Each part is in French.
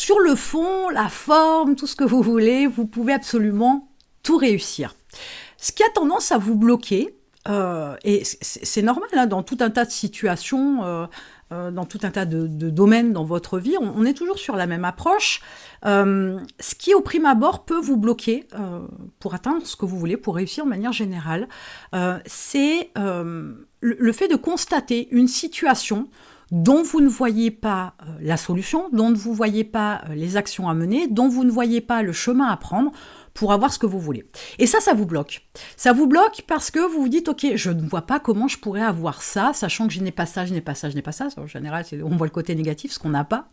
sur le fond, la forme, tout ce que vous voulez, vous pouvez absolument tout réussir. Ce qui a tendance à vous bloquer, et c'est normal, hein, dans tout un tas de situations, dans tout un tas de domaines dans votre vie, on est toujours sur la même approche. Ce qui, au prime abord, peut vous bloquer pour atteindre ce que vous voulez, pour réussir de manière générale, c'est le fait de constater une situation dont vous ne voyez pas la solution, dont vous ne voyez pas les actions à mener, dont vous ne voyez pas le chemin à prendre pour avoir ce que vous voulez. Et ça vous bloque. Ça vous bloque parce que vous vous dites, ok, je ne vois pas comment je pourrais avoir ça, sachant que je n'ai pas ça, je n'ai pas ça, je n'ai pas ça. En général, on voit le côté négatif, ce qu'on n'a pas.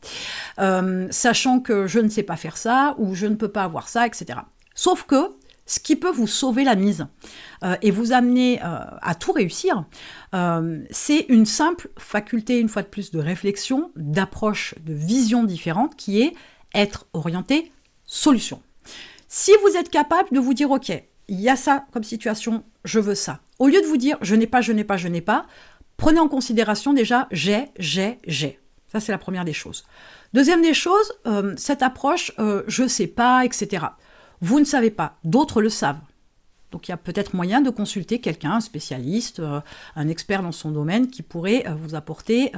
Sachant que je ne sais pas faire ça, ou je ne peux pas avoir ça, etc. Sauf que ce qui peut vous sauver la mise et vous amener à tout réussir, c'est une simple faculté, une fois de plus, de réflexion, d'approche, de vision différente, qui est être orienté solution. Si vous êtes capable de vous dire, ok, il y a ça comme situation, je veux ça. Au lieu de vous dire, je n'ai pas, prenez en considération déjà, j'ai. Ça, c'est la première des choses. Deuxième des choses, cette approche, je sais pas, etc. Vous ne savez pas, d'autres le savent. Donc il y a peut-être moyen de consulter quelqu'un, un spécialiste, un expert dans son domaine qui pourrait vous apporter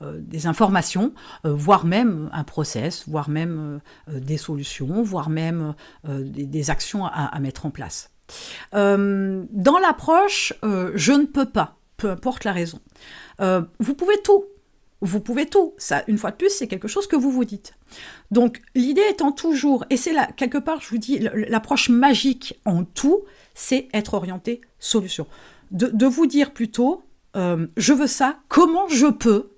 des informations, voire même un process, voire même des solutions, voire même des actions à mettre en place. Dans l'approche, je ne peux pas, peu importe la raison. Vous pouvez tout. Vous pouvez tout. Ça, une fois de plus, c'est quelque chose que vous vous dites. Donc, l'idée étant toujours, et c'est là, quelque part, je vous dis, l'approche magique en tout, c'est être orienté solution. De vous dire plutôt, je veux ça, comment je peux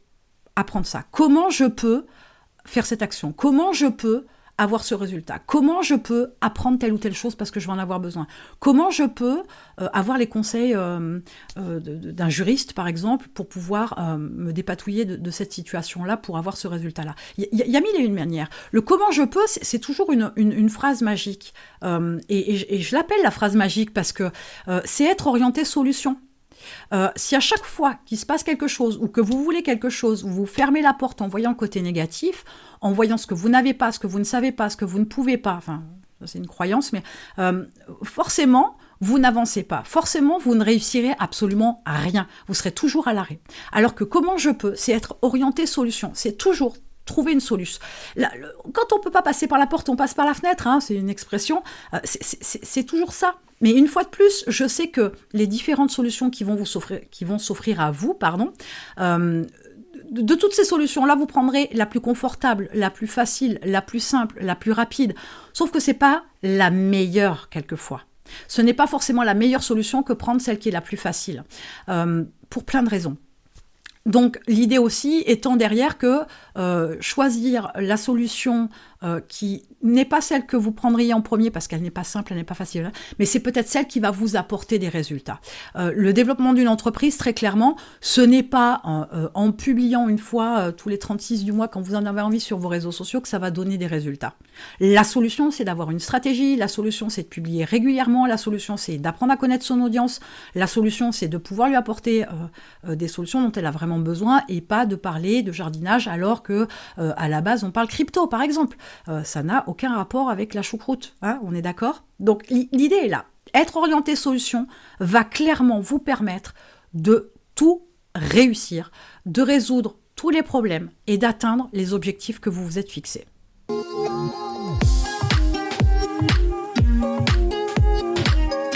apprendre ça? Comment je peux faire cette action? Comment je peux avoir ce résultat? Comment je peux apprendre telle ou telle chose parce que je vais en avoir besoin? Comment je peux avoir les conseils d'un juriste, par exemple, pour pouvoir me dépatouiller de cette situation-là pour avoir ce résultat-là? Il y a mille et une manières. Le comment je peux, c'est toujours une phrase magique. Et je l'appelle la phrase magique parce que c'est être orienté solution. Si à chaque fois qu'il se passe quelque chose ou que vous voulez quelque chose, vous fermez la porte en voyant le côté négatif, en voyant ce que vous n'avez pas, ce que vous ne savez pas, ce que vous ne pouvez pas, enfin, c'est une croyance, mais forcément, vous n'avancez pas. Forcément, vous ne réussirez absolument à rien. Vous serez toujours à l'arrêt. Alors que comment je peux, c'est être orienté solution. C'est toujours trouver une solution. Quand on ne peut pas passer par la porte, on passe par la fenêtre, hein, c'est une expression. C'est toujours ça. Mais une fois de plus, je sais que les différentes solutions qui vont s'offrir à vous, de toutes ces solutions-là, vous prendrez la plus confortable, la plus facile, la plus simple, la plus rapide. Sauf que c'est pas la meilleure quelquefois. Ce n'est pas forcément la meilleure solution que prendre celle qui est la plus facile, pour plein de raisons. Donc l'idée aussi étant derrière que choisir la solution qui n'est pas celle que vous prendriez en premier parce qu'elle n'est pas simple, elle n'est pas facile, hein, mais c'est peut-être celle qui va vous apporter des résultats. Le développement d'une entreprise, très clairement, ce n'est pas en publiant une fois tous les 36 du mois quand vous en avez envie sur vos réseaux sociaux que ça va donner des résultats. La solution, c'est d'avoir une stratégie, la solution, c'est de publier régulièrement, la solution, c'est d'apprendre à connaître son audience, la solution, c'est de pouvoir lui apporter des solutions dont elle a vraiment besoin et pas de parler de jardinage alors que à la base, on parle crypto, par exemple. Ça n'a aucun rapport avec la choucroute, hein, on est d'accord? Donc l'idée est là. Être orienté solution va clairement vous permettre de tout réussir, de résoudre tous les problèmes et d'atteindre les objectifs que vous vous êtes fixés.